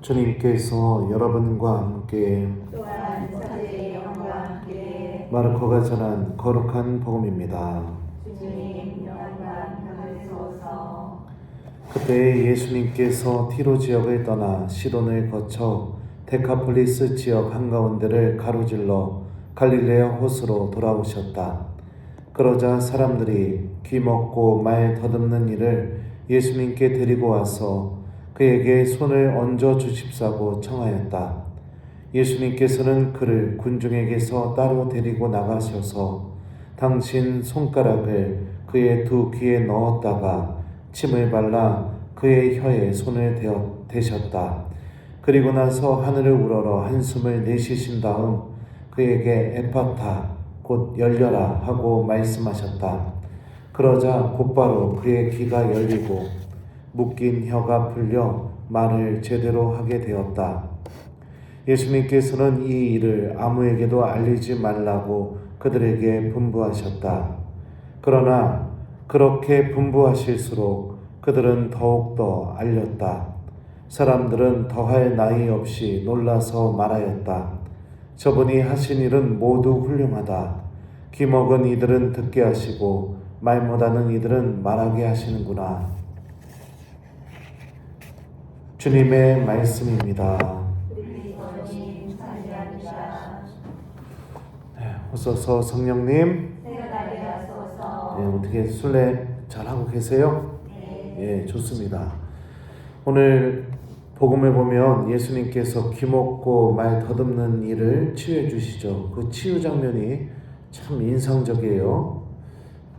주님께서 여러분과 함께 또한 천의 영과 함께 마르코가 전한 거룩한 복음입니다. 주님 영광 받으소서. 그때 예수님께서 티로 지역을 떠나 시돈을 거쳐 데카폴리스 지역 한가운데를 가로질러 갈릴레아 호수로 돌아오셨다. 그러자 사람들이 귀 먹고 말 더듬는 이를 예수님께 데리고 와서 그에게 손을 얹어 주십사고 청하였다. 예수님께서는 그를 군중에게서 따로 데리고 나가셔서 당신 손가락을 그의 두 귀에 넣었다가 침을 발라 그의 혀에 손을 대셨다. 그리고 나서 하늘을 우러러 한숨을 내쉬신 다음 그에게 에파타 곧 열려라 하고 말씀하셨다. 그러자 곧바로 그의 귀가 열리고 묶인 혀가 풀려 말을 제대로 하게 되었다. 예수님께서는 이 일을 아무에게도 알리지 말라고 그들에게 분부하셨다. 그러나 그렇게 분부하실수록 그들은 더욱더 알렸다. 사람들은 더할 나위 없이 놀라서 말하였다. 저분이 하신 일은 모두 훌륭하다. 귀 먹은 이들은 듣게 하시고 말 못하는 이들은 말하게 하시는구나. 주님의 말씀입니다. 그리스도님 찬양합니다. 호소서 성령님, 생각나게 하소서. 어떻게 순례 잘하고 계세요? 네. 좋습니다. 오늘 복음을 보면 예수님께서 귀 먹고 말 더듬는 일을 치유해 주시죠. 그 치유 장면이 참 인상적이에요.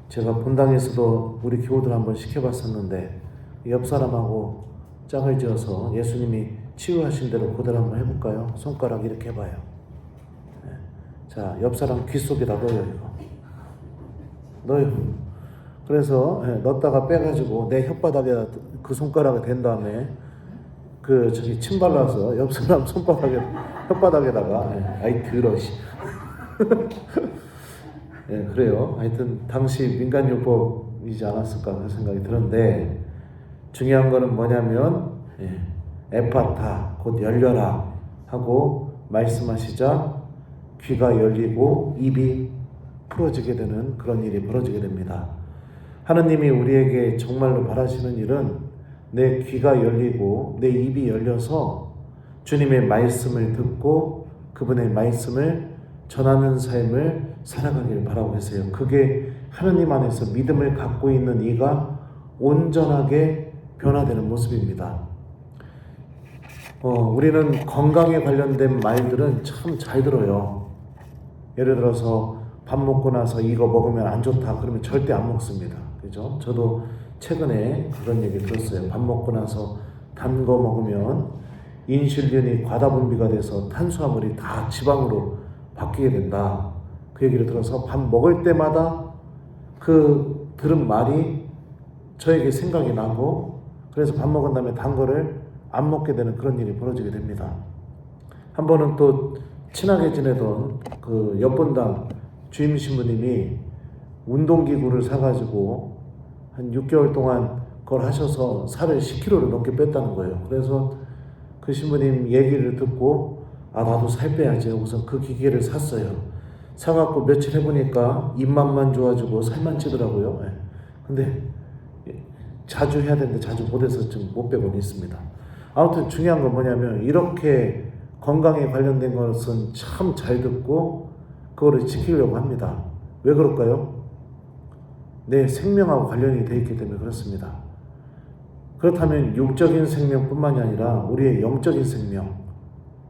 제가 본당에서도 우리 교우들 한번 시켜봤었는데 옆 사람하고 짝을 지어서 예수님이 치유하신 대로 그대로 한번 해볼까요? 손가락 이렇게 해봐요. 자, 옆 사람 귀 속에다 넣어요. 이거 넣어요. 그래서 넣었다가 빼가지고 내 혓바닥에 그 손가락을 댄 다음에 침 발라서 옆 사람 혓바닥에다가 아이 더러 씨. 그래요. 하여튼 당시 민간요법이지 않았을까 그런 생각이 드는데 중요한 거는 뭐냐면 에파타 곧 열려라 하고 말씀하시자 귀가 열리고 입이 풀어지게 되는 그런 일이 벌어지게 됩니다. 하느님이 우리에게 정말로 바라시는 일은 내 귀가 열리고 내 입이 열려서 주님의 말씀을 듣고 그분의 말씀을 전하는 삶을 살아가길 바라고 계세요. 그게 하느님 안에서 믿음을 갖고 있는 이가 온전하게 변화되는 모습입니다. 우리는 건강에 관련된 말들은 참 잘 들어요. 예를 들어서 밥 먹고 나서 이거 먹으면 안 좋다 그러면 절대 안 먹습니다. 그죠? 저도 최근에 그런 얘기 들었어요. 밥 먹고 나서 단 거 먹으면 인슐린이 과다 분비가 돼서 탄수화물이 다 지방으로 바뀌게 된다. 그 얘기를 들어서 밥 먹을 때마다 그 들은 말이 저에게 생각이 나고 그래서 밥 먹은 다음에 단 거를 안 먹게 되는 그런 일이 벌어지게 됩니다. 한 번은 또 친하게 지내던 그 옆분당 주임 신부님이 운동기구를 사가지고 한 6개월 동안 그걸 하셔서 살을 10kg를 넘게 뺐다는 거예요. 그래서 그 신부님 얘기를 듣고 나도 살 빼야지 하고서 그 기계를 샀어요. 사갖고 며칠 해보니까 입맛만 좋아지고 살만 찌더라고요. 근데 자주 해야 되는데 자주 못해서 지금 못 빼고는 있습니다. 아무튼 중요한 건 뭐냐면 이렇게 건강에 관련된 것은 참 잘 듣고 그거를 지키려고 합니다. 왜 그럴까요? 내 생명하고 관련이 되어 있기 때문에 그렇습니다. 그렇다면 육적인 생명뿐만이 아니라 우리의 영적인 생명,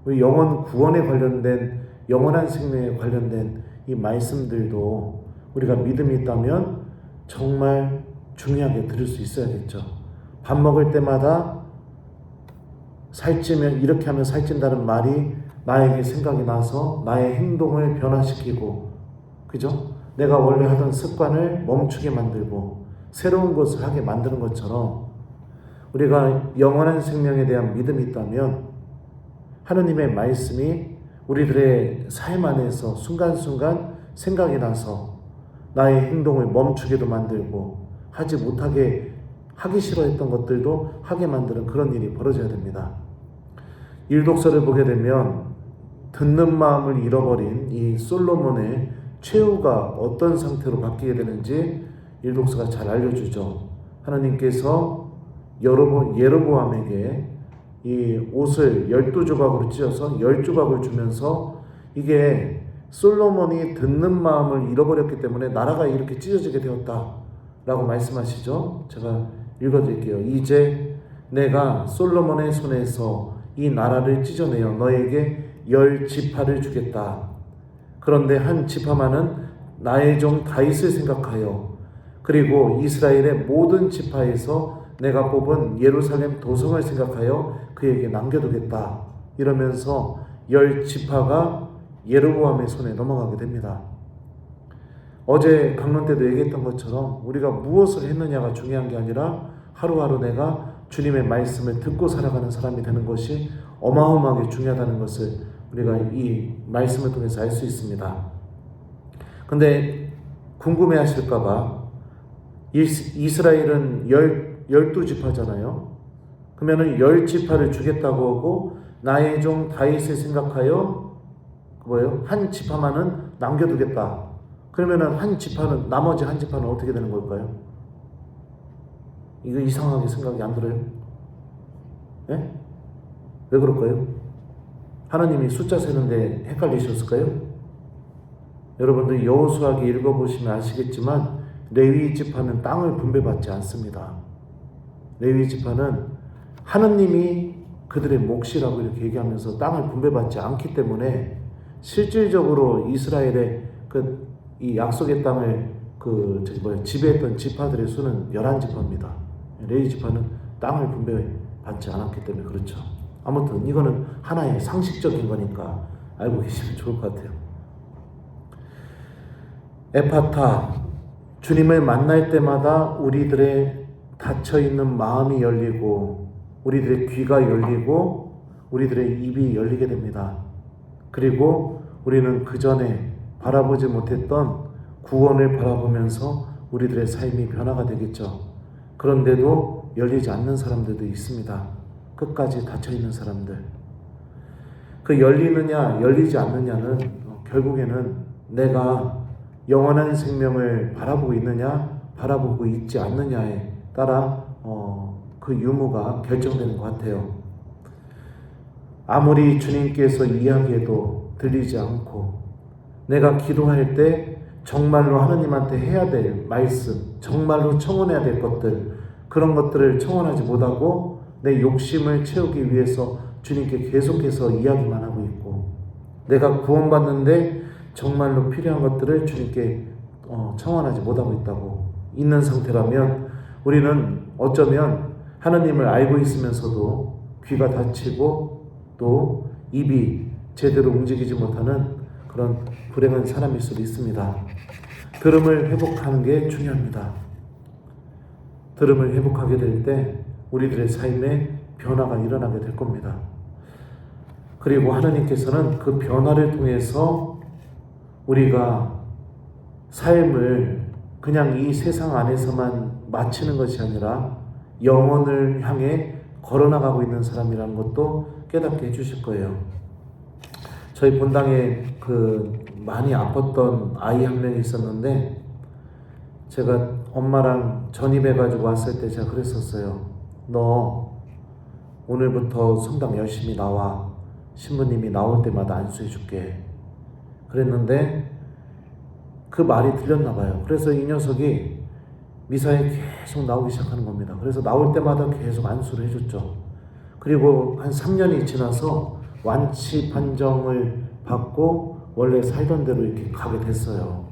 우리 영혼 구원에 관련된 영원한 생명에 관련된 이 말씀들도 우리가 믿음이 있다면 정말 중요하게 들을 수 있어야겠죠. 밥 먹을 때마다 살찌면 이렇게 하면 살찐다는 말이 나에게 생각이 나서 나의 행동을 변화시키고, 그죠? 내가 원래 하던 습관을 멈추게 만들고 새로운 것을 하게 만드는 것처럼 우리가 영원한 생명에 대한 믿음이 있다면 하느님의 말씀이 우리들의 삶 안에서 순간순간 생각이 나서 나의 행동을 멈추게도 만들고 하지 못하게 하기 싫어했던 것들도 하게 만드는 그런 일이 벌어져야 됩니다. 일독서를 보게 되면 듣는 마음을 잃어버린 이 솔로몬의 최후가 어떤 상태로 바뀌게 되는지 일독서가 잘 알려주죠. 하나님께서 예로보암에게 이 옷을 12조각으로 찢어서 10조각을 주면서 이게 솔로몬이 듣는 마음을 잃어버렸기 때문에 나라가 이렇게 찢어지게 되었다라고 말씀하시죠. 제가 읽어드릴게요. 이제 내가 솔로몬의 손에서 이 나라를 찢어내어 너에게 10지파를 주겠다. 그런데 한 지파만은 나의 종 다윗을 생각하여 그리고 이스라엘의 모든 지파에서 내가 뽑은 예루살렘 도성을 생각하여 그에게 남겨두겠다. 이러면서 10지파가 예로보암의 손에 넘어가게 됩니다. 어제 강론 때도 얘기했던 것처럼 우리가 무엇을 했느냐가 중요한 게 아니라 하루하루 내가 주님의 말씀을 듣고 살아가는 사람이 되는 것이 어마어마하게 중요하다는 것을 우리가 이 말씀을 통해서 알 수 있습니다. 근데 궁금해 하실까봐 이스라엘은 12지파잖아요. 그러면은 10지파를 주겠다고 하고 나의 종 다윗을 생각하여 뭐예요? 한 지파만은 남겨두겠다. 그러면은 한 지파는 나머지 한 지파는 어떻게 되는 걸까요? 이거 이상하게 생각이 안 들어요? 예? 왜 그럴까요? 하나님이 숫자 세는데 헷갈리셨을까요? 여러분들 여호수아기 읽어보시면 아시겠지만 레위 지파는 땅을 분배받지 않습니다. 레위 지파는 하나님이 그들의 몫이라고 이렇게 얘기하면서 땅을 분배받지 않기 때문에 실질적으로 이스라엘의 이 약속의 땅을 지배했던 지파들의 수는 11지파입니다. 레위 지파는 땅을 분배받지 않았기 때문에 그렇죠. 아무튼 이거는 하나의 상식적인 거니까 알고 계시면 좋을 것 같아요. 에파타, 주님을 만날 때마다 우리들의 닫혀있는 마음이 열리고 우리들의 귀가 열리고 우리들의 입이 열리게 됩니다. 그리고 우리는 그 전에 바라보지 못했던 구원을 바라보면서 우리들의 삶이 변화가 되겠죠. 그런데도 열리지 않는 사람들도 있습니다. 끝까지 닫혀있는 사람들. 그 열리느냐 열리지 않느냐는 결국에는 내가 영원한 생명을 바라보고 있느냐 바라보고 있지 않느냐에 따라 그 유무가 결정되는 것 같아요. 아무리 주님께서 이야기해도 들리지 않고 내가 기도할 때 정말로 하나님한테 해야 될 말씀, 정말로 청원해야 될 것들, 그런 것들을 청원하지 못하고 내 욕심을 채우기 위해서 주님께 계속해서 이야기만 하고 있고 내가 구원받는데 정말로 필요한 것들을 주님께 청원하지 못하고 있다고 있는 상태라면 우리는 어쩌면 하나님을 알고 있으면서도 귀가 닫히고 또 입이 제대로 움직이지 못하는 그런 불행한 사람일 수도 있습니다. 들음을 회복하는 게 중요합니다. 들음을 회복하게 될 때 우리들의 삶에 변화가 일어나게 될 겁니다. 그리고 하나님께서는 그 변화를 통해서 우리가 삶을 그냥 이 세상 안에서만 마치는 것이 아니라 영혼을 향해 걸어나가고 있는 사람이라는 것도 깨닫게 해주실 거예요. 저희 본당에 많이 아팠던 아이 한 명이 있었는데 제가 엄마랑 전입해가지고 왔을 때 제가 그랬었어요. 너 오늘부터 성당 열심히 나와. 신부님이 나올 때마다 안수해줄게. 그랬는데 그 말이 들렸나 봐요. 그래서 이 녀석이 미사에 계속 나오기 시작하는 겁니다. 그래서 나올 때마다 계속 안수를 해줬죠. 그리고 한 3년이 지나서 완치 판정을 받고 원래 살던 대로 이렇게 가게 됐어요.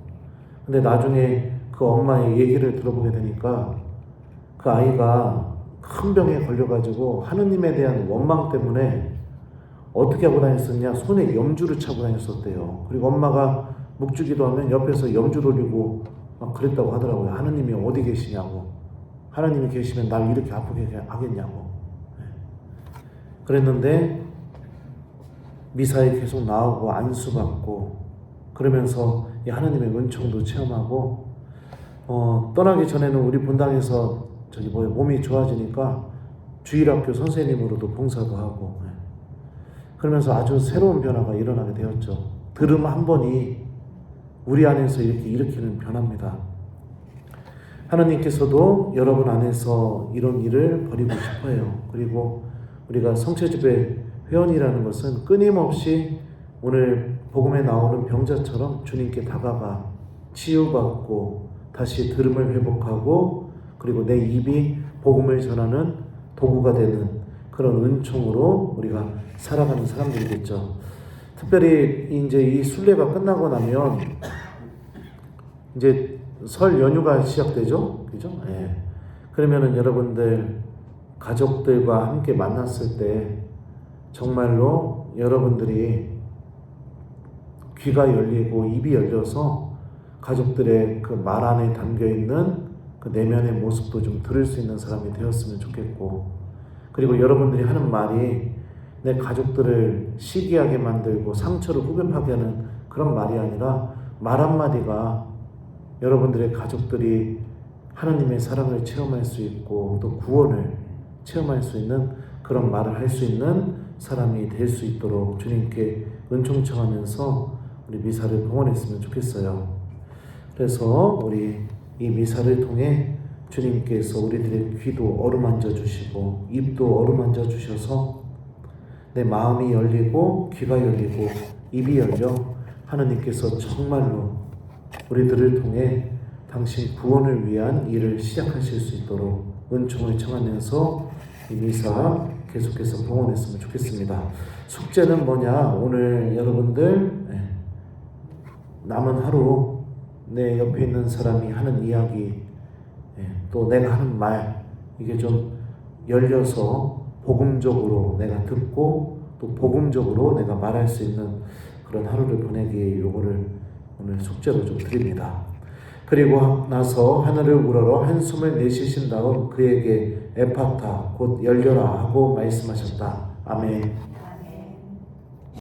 근데 나중에 그 엄마의 얘기를 들어보게 되니까 그 아이가 큰 병에 걸려가지고 하느님에 대한 원망 때문에 어떻게 하고 다녔었냐, 손에 염주를 차고 다녔었대요. 그리고 엄마가 묵주기도 하면 옆에서 염주 돌리고 막 그랬다고 하더라고요. 하느님이 어디 계시냐고, 하느님이 계시면 날 이렇게 아프게 하겠냐고. 그랬는데 미사에 계속 나오고 안수받고 그러면서 이 하느님의 은총도 체험하고 떠나기 전에는 우리 본당에서 몸이 좋아지니까 주일학교 선생님으로도 봉사도 하고 그러면서 아주 새로운 변화가 일어나게 되었죠. 들음 한 번이 우리 안에서 이렇게 일으키는 변화입니다. 하나님께서도 여러분 안에서 이런 일을 벌이고 싶어요. 그리고 우리가 성체집회 회원이라는 것은 끊임없이 오늘 복음에 나오는 병자처럼 주님께 다가가 치유받고 다시 들음을 회복하고 그리고 내 입이 복음을 전하는 도구가 되는 그런 은총으로 우리가 살아가는 사람들이겠죠. 특별히 이제 이 순례가 끝나고 나면 이제 설 연휴가 시작되죠, 그죠? 예. 그러면은 여러분들 가족들과 함께 만났을 때 정말로 여러분들이 귀가 열리고 입이 열려서 가족들의 그 말 안에 담겨 있는 그 내면의 모습도 좀 들을 수 있는 사람이 되었으면 좋겠고, 그리고 여러분들이 하는 말이 내 가족들을 시기하게 만들고 상처를 후벼파게 하는 그런 말이 아니라 말 한마디가 여러분들의 가족들이 하나님의 사랑을 체험할 수 있고 또 구원을 체험할 수 있는 그런 말을 할 수 있는 사람이 될 수 있도록 주님께 은총 청하면서 우리 미사를 봉헌했으면 좋겠어요. 그래서 우리 이 미사를 통해 주님께서 우리들의 귀도 어루만져 주시고 입도 어루만져 주셔서 내 마음이 열리고 귀가 열리고 입이 열려 하나님께서 정말로 우리들을 통해 당신 구원을 위한 일을 시작하실 수 있도록 은총을 청하면서 이 미사 계속해서 봉헌했으면 좋겠습니다. 숙제는 뭐냐? 오늘 여러분들 남은 하루 내 옆에 있는 사람이 하는 이야기 또 내가 하는 말 이게 좀 열려서 복음적으로 내가 듣고 또 복음적으로 내가 말할 수 있는 그런 하루를 보내기 요거를 오늘 숙제로 좀 드립니다. 그리고 나서 하늘을 우러러 한숨을 내쉬신 다음 그에게 에파타 곧 열려라 하고 말씀하셨다. 아멘.